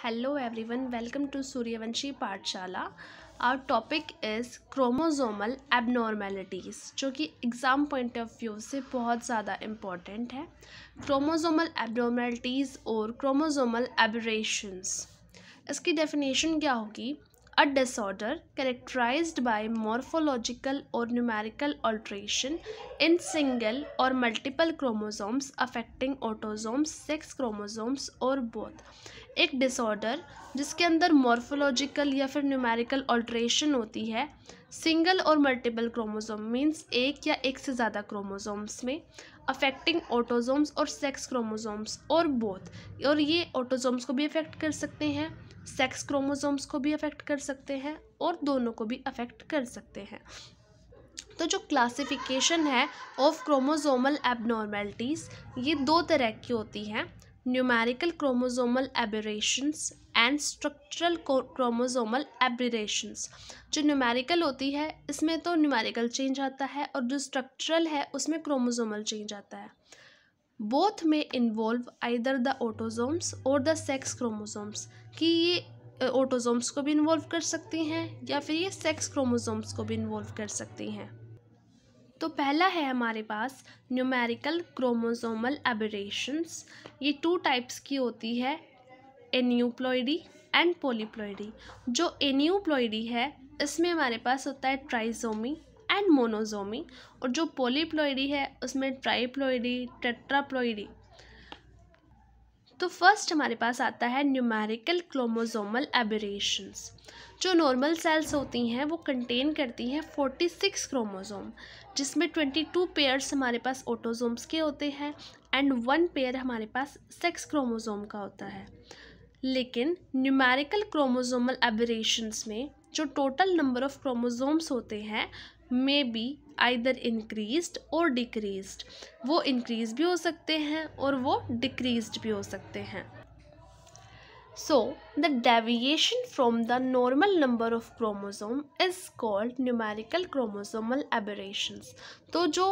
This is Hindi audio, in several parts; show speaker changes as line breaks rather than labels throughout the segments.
Hello everyone, welcome to Suryavanshi Pathshala. Our topic is chromosomal abnormalities, जो कि एग्ज़ाम पॉइंट ऑफ व्यू से बहुत ज़्यादा इम्पॉर्टेंट है. क्रोमोसोमल abnormalities और क्रोमोसोमल aberrations. इसकी डेफिनेशन क्या होगी? A disorder characterized by morphological or numerical alteration in single or multiple chromosomes affecting autosomes, sex chromosomes or both. एक डिसऑर्डर जिसके अंदर मॉर्फोलॉजिकल या फिर न्यूमेरिकल ऑल्ट्रेशन होती है सिंगल और मल्टीपल क्रोमोसोम मींस एक या एक से ज़्यादा क्रोमोसोम्स में, अफेक्टिंग ऑटोसोम्स और सेक्स क्रोमोसोम्स और बोथ. और ये ऑटोसोम्स को भी अफेक्ट कर सकते हैं, सेक्स क्रोमोसोम्स को भी अफेक्ट कर सकते हैं और दोनों को भी अफेक्ट कर सकते हैं. तो जो क्लासिफिकेशन है ऑफ क्रोमोसोमल एबनॉर्मेलिटीज़ ये दो तरह की होती हैं. Numerical chromosomal aberrations and structural chromosomal aberrations. जो न्यूमेरिकल होती है इसमें तो न्यूमेरिकल चेंज आता है और जो स्ट्रक्चरल है उसमें क्रोमोसोमल चेंज आता है. बोथ में इन्वॉल्व आइदर द ऑटोसोम्स और द सेक्स क्रोमोसोम्स कि ये ऑटोसोम्स को भी इन्वॉल्व कर सकती हैं या फिर ये सेक्स क्रोमोसोम्स को भी इन्वॉल्व कर सकती हैं. तो पहला है हमारे पास न्यूमेरिकल क्रोमोसोमल एबरेशंस. ये टू टाइप्स की होती है, एन्यूप्लॉइडी एंड पॉलीप्लॉइडी. जो एन्यूप्लॉइडी है इसमें हमारे पास होता है ट्राइसोमी एंड मोनोसोमी और जो पॉलीप्लॉइडी है उसमें ट्राइप्लॉइडी, टेट्राप्लॉइडी. तो फर्स्ट हमारे पास आता है न्यूमेरिकल क्रोमोसोमल एबरेशंस. जो नॉर्मल सेल्स होती हैं वो कंटेन करती हैं 46 क्रोमोसोम जिसमें 22 पेयर्स हमारे पास ऑटोसोम्स के होते हैं एंड 1 पेयर हमारे पास सेक्स क्रोमोसोम का होता है. लेकिन न्यूमेरिकल क्रोमोसोमल एबरेशंस में जो टोटल नंबर ऑफ क्रोमोसोम्स होते हैं मे बी आइदर इंक्रीज्ड और डिक्रीज्ड. वो इंक्रीज भी हो सकते हैं और वो डिक्रीज्ड भी हो सकते हैं. So, the deviation from the normal number of chromosome is called numerical chromosomal aberrations. तो जो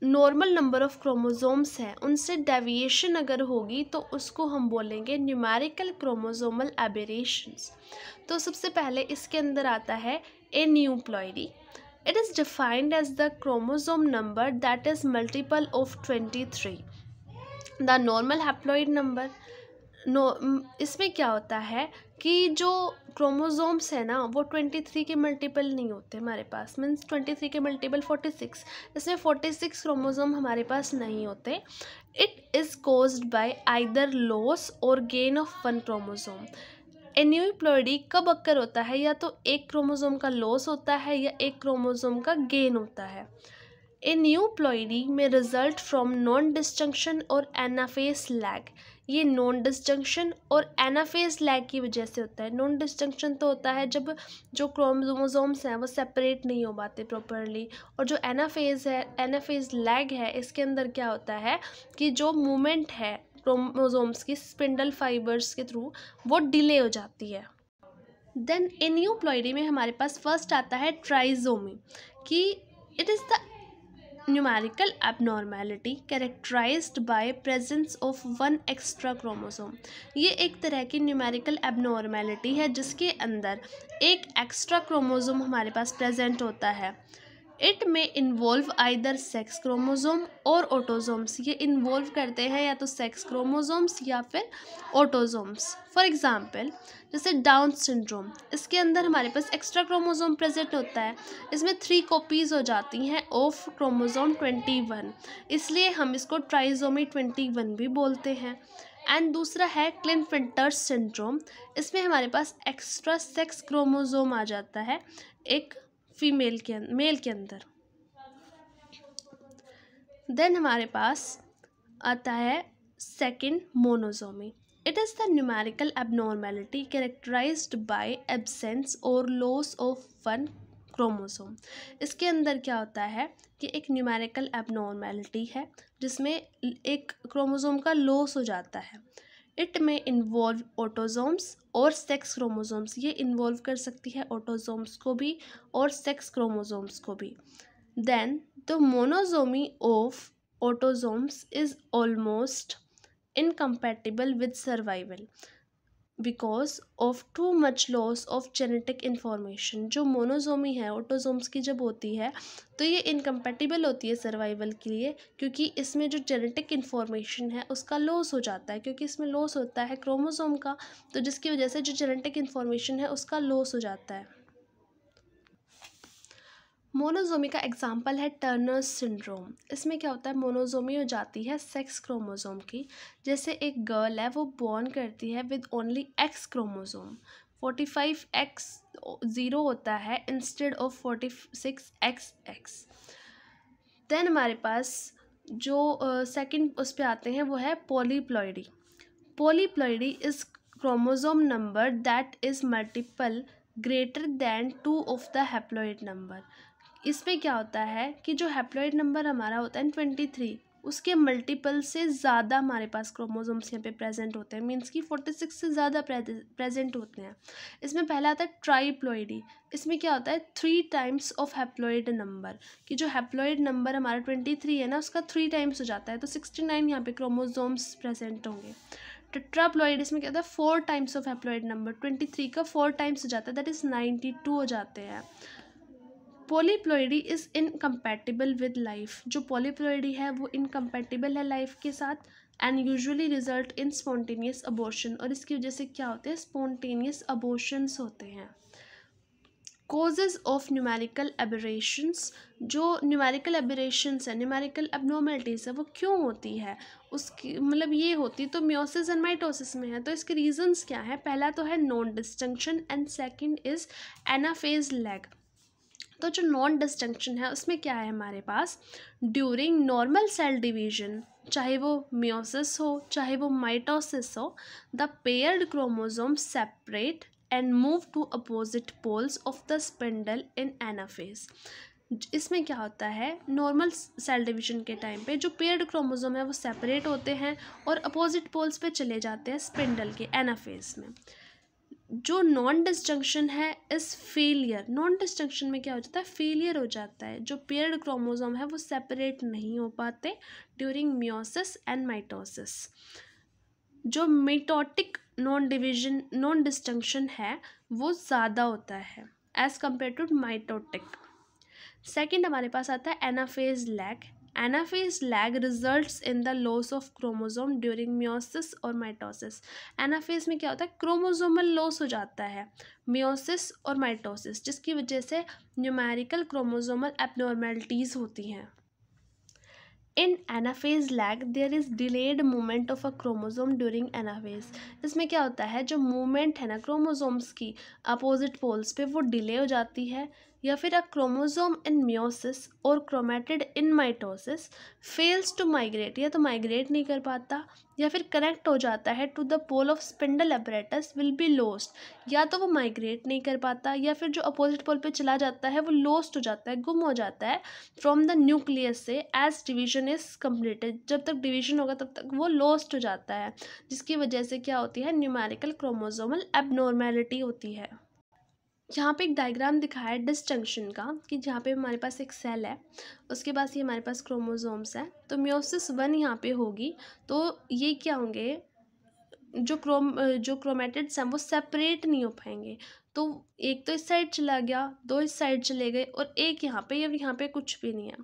नॉर्मल नंबर ऑफ क्रोमोसोम्स हैं उनसे डेविएशन अगर होगी तो उसको हम बोलेंगे न्यूमेरिकल क्रोमोसोमल एबरेशंस. तो सबसे पहले इसके अंदर आता है aneuploidy. It is defined as the chromosome number that is multiple of 23. The normal haploid number. इसमें क्या होता है कि जो क्रोमोसोम्स है ना वो 23 के मल्टीपल नहीं होते हमारे पास. मीन्स 23 के मल्टीपल 46. इसमें 46 क्रोमोसोम हमारे पास नहीं होते. It is caused by either loss और गेन ऑफ 1 क्रोमोसोम. एन्यूप्लॉइडी कब अक्कर होता है? या तो एक क्रोमोसोम का लॉस होता है या एक क्रोमोसोम का गेन होता है. एन्यूप्लॉइडी में रिजल्ट फ्रॉम नॉन डिस्जंक्शन और एनाफेज लैग. ये नॉन डिस्जंक्शन और एनाफेज लैग की वजह से होता है. नॉन डिस्जंक्शन तो होता है जब जो क्रोमोसोम्स हैं वो सेपरेट नहीं हो पाते प्रॉपरली, और जो एनाफेज है, एनाफेज लैग है, इसके अंदर क्या होता है कि जो मूवमेंट है क्रोमोसोम्स की स्पिंडल फाइबर्स के थ्रू वो डिले हो जाती है. देन एन्यूप्लॉइडी में हमारे पास फर्स्ट आता है ट्राइसोमी कि it is the numerical abnormality characterized by presence of 1 extra chromosome. ये एक तरह की न्यूमेरिकल abnormality है जिसके अंदर एक एक्स्ट्रा क्रोमोसोम हमारे पास प्रेजेंट होता है. इट में इन्वॉल्व आइदर सेक्स क्रोमोसोम और ऑटोसोम्स. ये इन्वॉल्व करते हैं या तो सेक्स क्रोमोसोम्स या फिर ऑटोसोम्स. फॉर एग्जांपल जैसे डाउन सिंड्रोम, इसके अंदर हमारे पास एक्स्ट्रा क्रोमोसोम प्रेजेंट होता है. इसमें 3 कॉपीज़ हो जाती हैं ऑफ क्रोमोसोम 21, इसलिए हम इसको ट्राइसोमी 21 भी बोलते हैं. एंड दूसरा है क्लिनफिल्टर सिंड्रोम. इसमें हमारे पास एक्स्ट्रा सेक्स क्रोमोसोम आ जाता है एक फीमेल के मेल के अंदर. देन हमारे पास आता है second monosomy. It is the numerical abnormality characterized by absence और लॉस ऑफ 1 क्रोमोसोम. इसके अंदर क्या होता है कि एक न्यूमेरिकल एबनॉर्मेलिटी है जिसमें एक क्रोमोसोम का लॉस हो जाता है. इट में इन्वॉल्व ऑटोसोम्स और सेक्स क्रोमोसोम्स. ये इन्वॉल्व कर सकती है ऑटोसोम्स को भी और सेक्स क्रोमोसोम्स को भी. Then the monosomy of autosomes is almost incompatible with survival. Because of too much loss of genetic information. जो मोनोजोमी है ऑटोजोम्स की जब होती है तो ये इनकम्पैटिबल होती है सर्वाइवल के लिए, क्योंकि इसमें जो जेनेटिक इन्फॉर्मेशन है उसका लॉस हो जाता है, क्योंकि इसमें लॉस होता है क्रोमोसोम का, तो जिसकी वजह से जो जेनेटिक इन्फॉर्मेशन है उसका लॉस हो जाता है। मोनोजोमी का एग्जाम्पल है टर्नर्स सिंड्रोम। इसमें क्या होता है, मोनोजोमी हो जाती है सेक्स क्रोमोसोम की। जैसे एक गर्ल है वो बॉर्न करती है with only x chromosome, 45X0 होता है इंस्टेड ऑफ 46XX। देन हमारे पास जो सेकंड उस पे आते हैं वो है polyploidy. Polyploidy is chromosome number that is multiple greater than 2 of the haploid number. इसमें क्या होता है कि जो हैप्लॉइड नंबर हमारा होता है 23, उसके मल्टीपल से ज़्यादा हमारे पास क्रोमोसोम्स यहाँ पे प्रेजेंट होते हैं, मीन्स कि 46 से ज़्यादा प्रेजेंट होते हैं। इसमें पहला आता है ट्राईप्लॉइडी। इसमें क्या होता है 3 टाइम्स ऑफ हैप्लॉइड नंबर, कि जो हैप्लॉइड नंबर हमारा 23 है ना उसका 3 टाइम्स हो जाता है, तो 69 यहाँ पे क्रोमोसोम्स प्रेजेंट होंगे। टेट्राप्लॉइड, इसमें क्या होता है 4 टाइम्स ऑफ हैप्लॉइड नंबर, 23 का 4 टाइम्स हो जाता है, दैट इज़ 92 हो जाते हैं। Polyploidy is incompatible with life. जो पॉलीप्लॉइडी है वो इनकम्पैटिबल है लाइफ के साथ and usually result in spontaneous abortion, और इसकी वजह से क्या होते हैं स्पॉन्टेनियस अबॉर्शंस होते हैं। Causes of numerical aberrations. जो न्यूमेरिकल एबरेशंस है, न्यूमेरिकल एबनॉर्मलिटीज़ है, वो क्यों होती है, उसकी मतलब ये होती तो मियोसिस एंड माइटोसिस में है। तो इसके रीजंस क्या है, पहला तो है non distinction and second is anaphase lag. तो जो नॉन डिस्टिंक्शन है उसमें क्या है हमारे पास, ड्यूरिंग नॉर्मल सेल डिवीजन, चाहे वो मियोसिस हो चाहे वो माइटोसिस हो, the paired chromosome separate and move to opposite poles of the spindle in anaphase. इसमें क्या होता है, नॉर्मल सेल डिवीजन के टाइम पे जो पेयर्ड क्रोमोसोम है वो सेपरेट होते हैं और अपोजिट पोल्स पे चले जाते हैं स्पिंडल के एनाफेज में। जो नॉन डिस्जंक्शन है इस फेलियर, नॉन डिस्जंक्शन में क्या हो जाता है फेलियर हो जाता है, जो पेयर्ड क्रोमोसोम है वो सेपरेट नहीं हो पाते ड्यूरिंग मियोसिस एंड माइटोसिस। जो मिटोटिक नॉन डिस्जंक्शन है वो ज़्यादा होता है as compare to mitotic. Second हमारे पास आता है anaphase lag. Anaphase lag results in the loss of chromosome during meiosis और माइटोसिस। एनाफेज में क्या होता है क्रोमोसोमल लॉस हो जाता है मियोसिस और माइटोसिस, जिसकी वजह से न्यूमेरिकल क्रोमोसोमल एबनॉर्मेलिटीज़ होती हैं। In anaphase lag there is delayed movement of a chromosome during anaphase. इसमें क्या होता है जो मूवमेंट है ना क्रोमोसोम्स की अपोजिट पोल्स पे वो डिले हो जाती है, या फिर अ क्रोमोसोम इन मियोसिस और chromatid in mitosis fails to migrate, या तो माइग्रेट नहीं कर पाता या फिर कनेक्ट हो जाता है to the pole of spindle apparatus will be lost. या तो वो माइग्रेट नहीं कर पाता या फिर जो अपोजिट पोल पे चला जाता है वो लॉस्ट हो जाता है, गुम हो जाता है फ्रॉम द न्यूक्लियस से एज डिवीजन इज कम्प्लीटेड। जब तक डिवीजन होगा तब तक वो लॉस्ट हो जाता है, जिसकी वजह से क्या होती है न्यूमेरिकल क्रोमोसोमल एबनॉर्मेलिटी होती है। यहाँ पे एक डायग्राम दिखाया है डिस्जंक्शन का, कि जहाँ पे हमारे पास एक सेल है उसके पास ये हमारे पास क्रोमोसोम्स है, तो मियोसिस 1 यहाँ पे होगी, तो ये क्या होंगे जो क्रोमेटिड्स हैं वो सेपरेट नहीं हो पाएंगे, तो एक तो इस साइड चला गया, 2 इस साइड चले गए और एक यहाँ पे, या यहाँ पे कुछ भी नहीं है।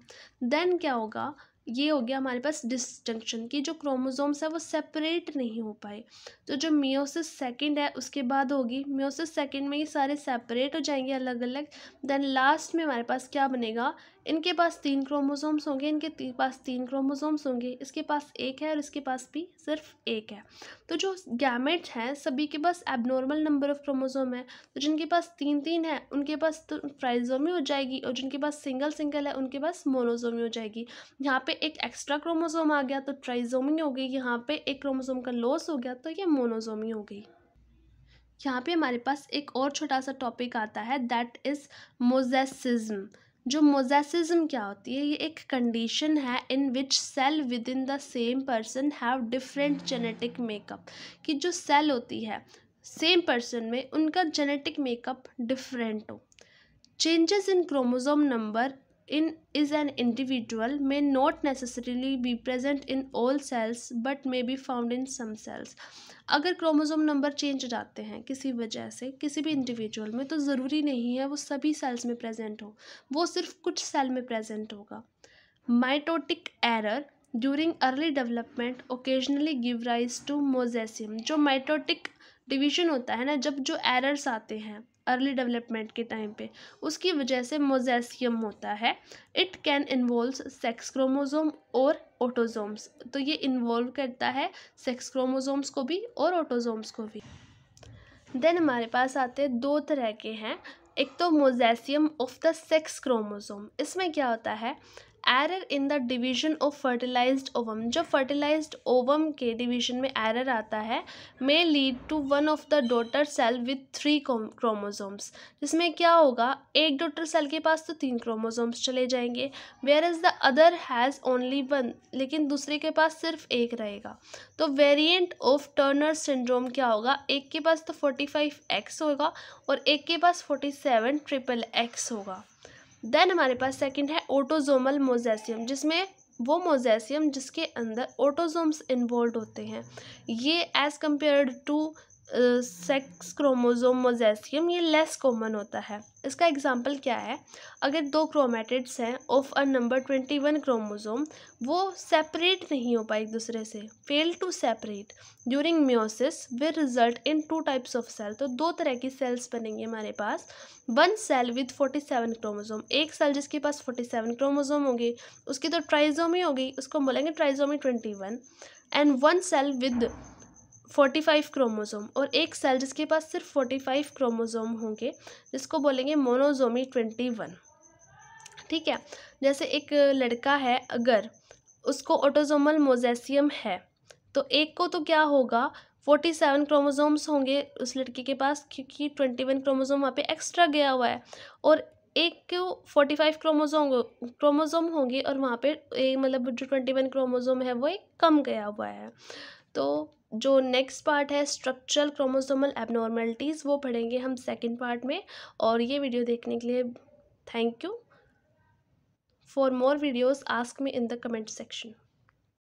देन क्या होगा, ये हो गया हमारे पास डिस्जंक्शन की, जो क्रोमोसोम्स है वो सेपरेट नहीं हो पाए। तो जो मियोसिस सेकंड है उसके बाद होगी, मियोसिस सेकंड में ये सारे सेपरेट हो जाएंगे अलग अलग। देन लास्ट में हमारे पास क्या बनेगा, इनके पास 3 क्रोमोसोम्स होंगे, इनके पास 3 क्रोमोसोम्स होंगे, इसके पास 1 है और इसके पास भी सिर्फ 1 है। तो जो गैमेट हैं सभी के पास एबनॉर्मल नंबर ऑफ क्रोमोसोम है, तो जिनके पास 3-3 है उनके पास तो ट्राइजोमी हो जाएगी, और जिनके पास सिंगल है उनके पास मोनोजोमी हो जाएगी। यहाँ पे एक एक्स्ट्रा क्रोमोसोम आ गया तो ट्राइजोमी हो गई, यहाँ पे एक क्रोमोसोम का लॉस हो गया तो ये मोनोजोमी हो गई। यहाँ पे हमारे पास एक और छोटा सा टॉपिक आता है दैट इज़ मोजेसिज्म। जो मोजेसिज्म क्या होती है, ये एक कंडीशन है in which cell within the same person have different genetic makeup. कि जो सेल होती है सेम पर्सन में उनका जेनेटिक मेकअप डिफरेंट हो। Changes in chromosome number is an individual may not necessarily be present in all cells but may be found in some cells. अगर क्रोमोसोम नंबर चेंज हो जाते हैं किसी वजह से किसी भी इंडिविजुअल में, तो ज़रूरी नहीं है वो सभी सेल्स में प्रेजेंट हो, वो सिर्फ कुछ सेल में प्रेजेंट होगा. Mitotic error during early development occasionally give rise to mosaicism. जो माइटोटिक डिवीजन होता है ना, जब जो एरर्स आते हैं अर्ली डेवलपमेंट के टाइम पे, उसकी वजह से मोजेसियम होता है. It can involve sex chromosome और ऑटोजोम्स. तो ये इन्वॉल्व करता है सेक्स क्रोमोसोम्स को भी और ऑटोजोम्स को भी. देन हमारे पास आते हैं दो तरह के हैं. एक तो mosaicism of the sex chromosome. इसमें क्या होता है, error in the division of fertilized ovum. जब फर्टिलाइज्ड ओवम के डिवीजन में एरर आता है, may lead to one of the daughter cell with 3 chromosomes. जिसमें क्या होगा, एक डॉटर सेल के पास तो 3 क्रोमोसोम्स चले जाएंगे, whereas the other has only 1, लेकिन दूसरे के पास सिर्फ एक रहेगा. तो वेरिएंट ऑफ टर्नर सिंड्रोम क्या होगा, एक के पास तो 45X होगा और एक के पास 47XXX होगा. देन हमारे पास सेकंड है ऑटोजोमल मोजेसियम, जिसमें वो मोजेसियम जिसके अंदर ऑटोजोम्स इन्वॉल्व होते हैं. ये as compared to sex chromosome mosaicism ये लेस कॉमन होता है. इसका एग्जांपल क्या है, अगर 2 क्रोमेटिड्स हैं ऑफ अ नंबर 21 क्रोमोसोम, वो सेपरेट नहीं हो पाए एक दूसरे से, fail to separate during meiosis will result in 2 types of cell. तो 2 तरह की सेल्स बनेंगे हमारे पास. 1 सेल विथ 47 क्रोमोसोम, एक सेल जिसके पास 47 क्रोमोसोम होंगे, उसकी तो ट्राइजोमी हो गई, उसको बोलेंगे trisomy 21. And 1 cell with 45 chromosome, और एक सेल जिसके पास सिर्फ 45 क्रोमोसोम होंगे, जिसको बोलेंगे मोनोजोमी 21. ठीक है. जैसे एक लड़का है, अगर उसको ऑटोजोमल मोजेसियम है, तो एक को तो क्या होगा, 47 क्रोमोसोम्स होंगे उस लड़के के पास, क्योंकि 21 क्रोमोसोम वहाँ पे एक्स्ट्रा गया हुआ है, और एक को 45 क्रोमोसोम होंगे और वहाँ पे मतलब जो 21 क्रोमोसोम है वो एक कम गया हुआ है. तो जो नेक्स्ट पार्ट है स्ट्रक्चरल क्रोमोसोमल एबनॉर्मेलिटीज़, वो पढ़ेंगे हम सेकंड पार्ट में. और ये वीडियो देखने के लिए thank you. For more videos ask me in the comment section.